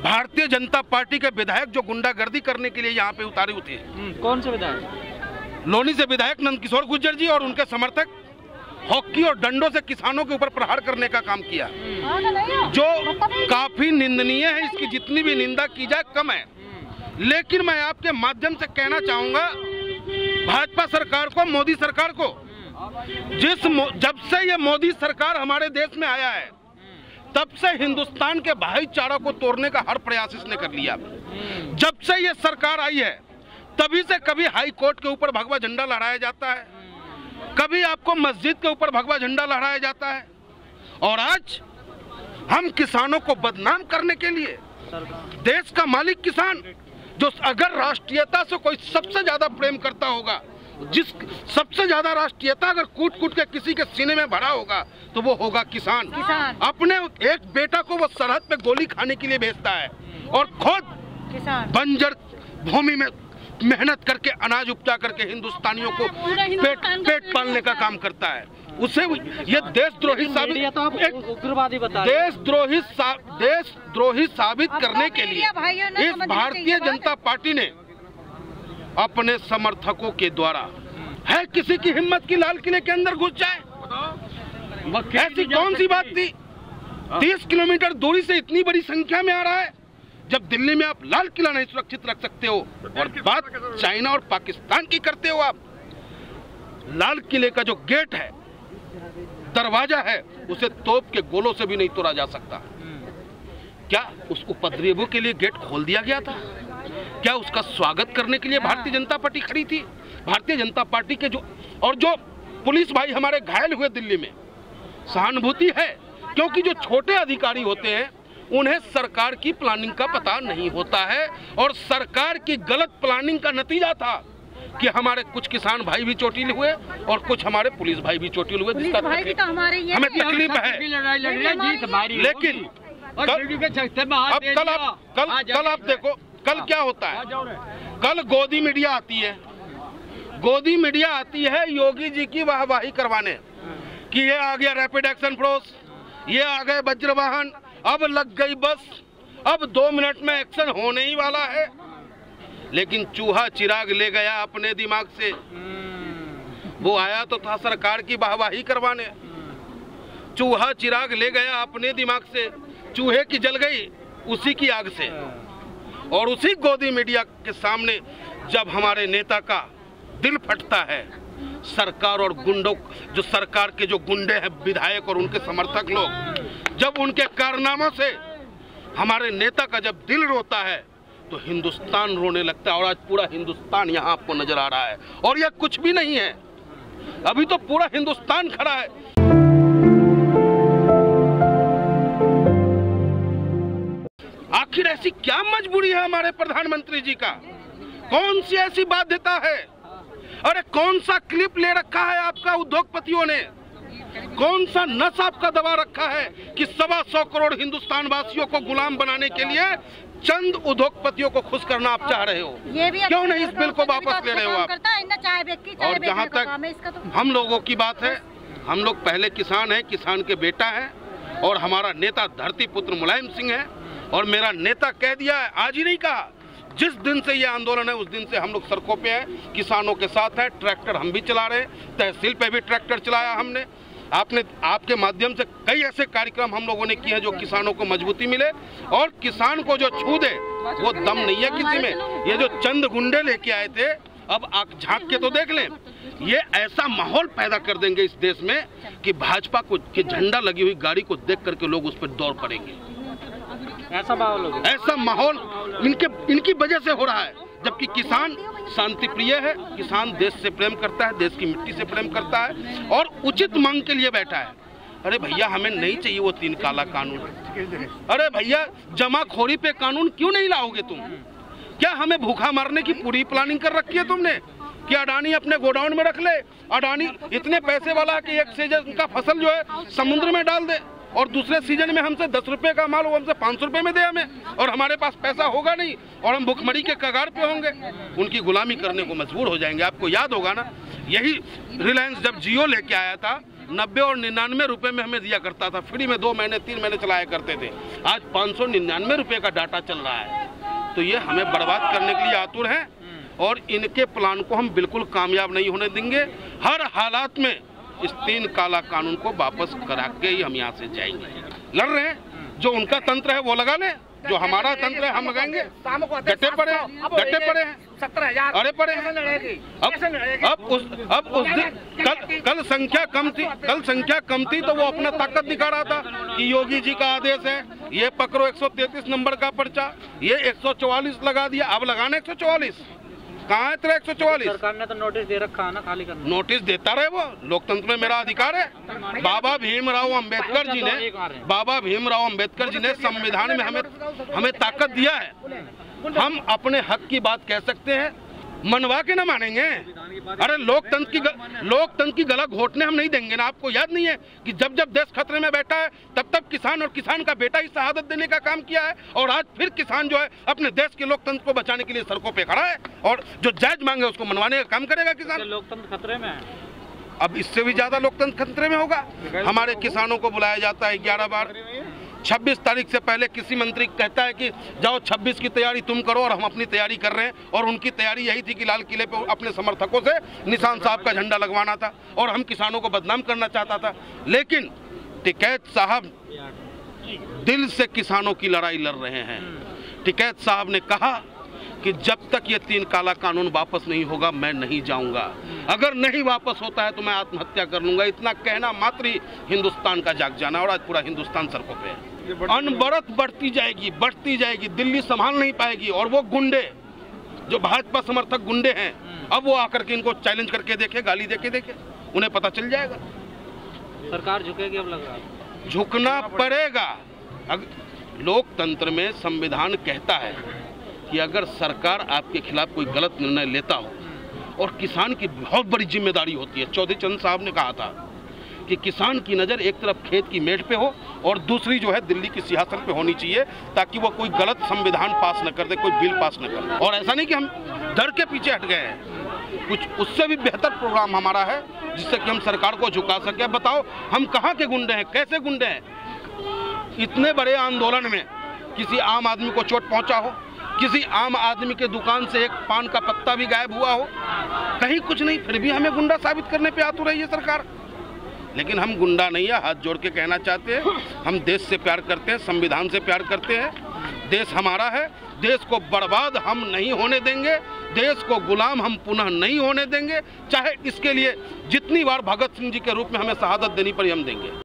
Bharatiya Janata party के विधायक जो गुंडागर्दी करने के लिए यहाँ पे उतारे हुए थे। कौन से विधायक? लोनी से विधायक नंदकिशोर गुर्जर जी और उनके समर्थक हॉकी और डंडों से किसानों के ऊपर प्रहार करने का काम किया, जो काफी निंदनीय है। इसकी जितनी भी निंदा की जाए कम है। लेकिन मैं आपके माध्यम से कहना चाहूंगा भाजपा सरकार को, मोदी सरकार को, जब से ये मोदी सरकार हमारे देश में आया है तब से हिंदुस्तान के भाईचारा को तोड़ने का हर प्रयास इसने कर लिया। जब से ये सरकार आई है तभी से कभी हाई कोर्ट के ऊपर भगवा झंडा लहराया जाता है, कभी आपको मस्जिद के ऊपर भगवा झंडा लहराया जाता है, और आज हम किसानों को बदनाम करने के लिए देश का मालिक किसान, जो अगर राष्ट्रीयता से कोई सबसे ज्यादा प्रेम करता होगा, जिस सबसे ज्यादा राष्ट्रीयता अगर कूट कूट के किसी के सीने में भरा होगा तो वो होगा किसान। अपने एक बेटा को वो सरहद पे गोली खाने के लिए भेजता है और खुद बंजर भूमि में मेहनत करके अनाज उपजा करके हिंदुस्तानियों को पेट पालने का काम करता है। उसे ये देशद्रोही साबित, उग्रवादी बता, देशद्रोही साबित करने के लिए इस भारतीय जनता पार्टी ने अपने समर्थकों के द्वारा, है किसी की हिम्मत की लाल किले के अंदर घुस जाए? ऐसी कौन सी बात थी? 30 किलोमीटर दूरी से इतनी बड़ी संख्या में आ रहा है। जब दिल्ली में आप लाल किला नहीं सुरक्षित रख सकते हो और बात चाइना और पाकिस्तान की करते हो आप, लाल किले का जो गेट है, दरवाजा है, उसे तोप के गोलों से भी नहीं तोड़ा जा सकता। क्या उस उपद्रवों के लिए गेट खोल दिया गया था? क्या उसका स्वागत करने के लिए भारतीय जनता पार्टी खड़ी थी? भारतीय जनता पार्टी के जो पुलिस भाई हमारे घायल हुए दिल्ली में, सहानुभूति है, क्योंकि जो छोटे अधिकारी होते हैं उन्हें सरकार की प्लानिंग का पता नहीं होता है, और सरकार की गलत प्लानिंग का नतीजा था कि हमारे कुछ किसान भाई भी चोटिल हुए और कुछ हमारे पुलिस भाई भी चोटिल हुए, जिसका हमें तकलीफ है। लेकिन कल आप देखो, कल क्या होता है? कल गोदी मीडिया आती है, गोदी मीडिया आती है योगी जी की वाहवाही करवाने कि ये आ गया रैपिड एक्शन फोर्स, ये आ गए वज्र वाहन, अब लग गई बस, अब 2 मिनट में एक्शन होने ही वाला है। लेकिन चूहा चिराग ले गया अपने दिमाग से। वो आया तो था सरकार की वाहवाही करवाने, चूहा चिराग ले गया अपने दिमाग से, चूहे की जल गई उसी की आग से। और उसी गोदी मीडिया के सामने जब हमारे नेता का दिल फटता है, सरकार और गुंडों, जो सरकार के जो गुंडे हैं विधायक और उनके समर्थक लोग, जब उनके कारनामों से हमारे नेता का जब दिल रोता है तो हिंदुस्तान रोने लगता है। और आज पूरा हिंदुस्तान यहाँ आपको नजर आ रहा है, और यह कुछ भी नहीं है, अभी तो पूरा हिंदुस्तान खड़ा है। आखिर ऐसी क्या मजबूरी है हमारे प्रधानमंत्री जी का? कौन सी ऐसी बाध्यता है? अरे कौन सा क्लिप ले रखा है आपका उद्योगपतियों ने? कौन सा नस आपका दबा रखा है कि 125 करोड़ हिंदुस्तान वासियों को गुलाम बनाने के लिए चंद उद्योगपतियों को खुश करना आप चाह रहे हो? क्यों नहीं इस बिल को वापस ले रहे हो आप? और जहाँ तक हम लोगों की बात है, हम लोग पहले किसान हैं, किसान के बेटा है, और हमारा नेता धरती पुत्र मुलायम सिंह है। और मेरा नेता कह दिया है, आज ही नहीं कहा, जिस दिन से ये आंदोलन है उस दिन से हम लोग सड़कों पे हैं, किसानों के साथ हैं। ट्रैक्टर हम भी चला रहे हैं, तहसील पे भी ट्रैक्टर चलाया हमने। आपके माध्यम से कई ऐसे कार्यक्रम हम लोगों ने किए हैं जो किसानों को मजबूती मिले, और किसान को जो छू दे वो दम नहीं है किसी में। ये जो चंद गुंडे लेके आए थे, अब आप झांक के तो देख लें, ये ऐसा माहौल पैदा कर देंगे इस देश में कि भाजपा को के झंडा लगी हुई गाड़ी को देख करके लोग उस पर दौड़ पड़ेंगे। ऐसा माहौल इनकी वजह से हो रहा है। जबकि किसान शांति प्रिय है, किसान देश से प्रेम करता है, देश की मिट्टी से प्रेम करता है और उचित मांग के लिए बैठा है। अरे भैया, हमें नहीं चाहिए वो 3 काला कानून। अरे भैया, जमाखोरी पे कानून क्यों नहीं लाओगे तुम? क्या हमें भूखा मारने की पूरी प्लानिंग कर रखी है तुमने कि अडानी अपने गोडाउन में रख ले? अडानी इतने पैसे वाला है कि एक सीजन का फसल जो है समुद्र में डाल दे, और दूसरे सीजन में हमसे 10 रुपए का माल वो हमसे 500 रुपए में दे हमें, और हमारे पास पैसा होगा नहीं और हम भुखमरी के कगार पे होंगे। उनकी गुलामी करने को मजबूर हो जाएंगे। आपको याद होगा ना, यही रिलायंस जब जियो लेके आया था 90 और 99 रुपए में हमें दिया करता था, फ्री में 2 महीने 3 महीने चलाया करते थे। आज 599 रुपए का डाटा चल रहा है। तो ये हमें बर्बाद करने के लिए आतुर हैं और इनके प्लान को हम बिल्कुल कामयाब नहीं होने देंगे। हर हालात में इस 3 काला कानून को वापस करा के ही हम यहाँ से जाएंगे। लड़ रहे हैं, जो उनका तंत्र है वो लगा ले, जो हमारा तंत्र है हम लगाएंगे। डटे पड़े हैं 17,000। अरे पड़े हैं। अब उस दिन कल संख्या कम थी तो वो अपना ताकत दिखा रहा था कि योगी जी का आदेश है, ये पकड़ो 133 नंबर का पर्चा, ये 144 लगा दिया। अब लगाना 144, कहाँ है तेरा 144? सरकार ने तो नोटिस दे रखा है ना, खाली करना। नोटिस देता रहे, वो लोकतंत्र में मेरा अधिकार है। बाबा भीमराव अंबेडकर जी ने संविधान में हमें ताकत दिया है। हम अपने हक की बात कह सकते हैं, मनवा के ना मानेंगे। अरे लोकतंत्र की गला घोटने हम नहीं देंगे ना। आपको याद नहीं है कि जब जब देश खतरे में बैठा है तब किसान और किसान का बेटा ही शहादत देने का काम किया है, और आज फिर किसान जो है अपने देश के लोकतंत्र को बचाने के लिए सड़कों पे खड़ा है और जो जायज मांगे उसको मनवाने का काम करेगा किसान। लोकतंत्र खतरे में है। अब इससे भी ज्यादा लोकतंत्र खतरे में होगा। हमारे किसानों को बुलाया जाता है 11 बार। 26 तारीख से पहले किसी मंत्री कहता है कि जाओ 26 की तैयारी तुम करो, और हम अपनी तैयारी कर रहे हैं। और उनकी तैयारी यही थी कि लाल किले पे अपने समर्थकों से निशान साहब का झंडा लगवाना था और हम किसानों को बदनाम करना चाहता था। लेकिन टिकैत साहब दिल से किसानों की लड़ाई लड़ रहे हैं। टिकैत साहब ने कहा कि जब तक ये 3 काला कानून वापस नहीं होगा मैं नहीं जाऊंगा, अगर नहीं वापस होता है तो मैं आत्महत्या कर लूंगा। इतना कहना मात्र ही हिंदुस्तान का जाग जाना, और आज पूरा हिंदुस्तान सड़कों पे है। अनबरत बढ़ती जाएगी, दिल्ली संभाल नहीं पाएगी। और वो गुंडे जो भाजपा समर्थक गुंडे हैं, अब वो आकर के इनको चैलेंज करके देखे, गाली देके उन्हें पता चल जाएगा। सरकार झुकेगी, अब लग रहा है झुकना पड़ेगा। लोकतंत्र में संविधान कहता है कि अगर सरकार आपके खिलाफ कोई गलत निर्णय लेता हो, और किसान की बहुत बड़ी जिम्मेदारी होती है। चौधरी चरण साहब ने कहा था कि किसान की नज़र एक तरफ खेत की मेड़ पे हो और दूसरी जो है दिल्ली की सियासत पे होनी चाहिए, ताकि वो कोई गलत संविधान पास न कर दे, कोई बिल पास न कर दे। और ऐसा नहीं कि हम डर के पीछे हट गए हैं, कुछ उससे भी बेहतर प्रोग्राम हमारा है जिससे कि हम सरकार को झुका सके। बताओ हम कहाँ के गुंडे हैं, कैसे गुंडे हैं? इतने बड़े आंदोलन में किसी आम आदमी को चोट पहुंचा हो, किसी आम आदमी के दुकान से एक पान का पत्ता भी गायब हुआ हो, कहीं कुछ नहीं, फिर भी हमें गुंडा साबित करने पे आतुर है ये सरकार। लेकिन हम गुंडा नहीं है, हाथ जोड़ के कहना चाहते हैं, हम देश से प्यार करते हैं, संविधान से प्यार करते हैं। देश हमारा है, देश को बर्बाद हम नहीं होने देंगे, देश को गुलाम हम पुनः नहीं होने देंगे। चाहे इसके लिए जितनी बार भगत सिंह जी के रूप में हमें शहादत देनी पड़ी हम देंगे।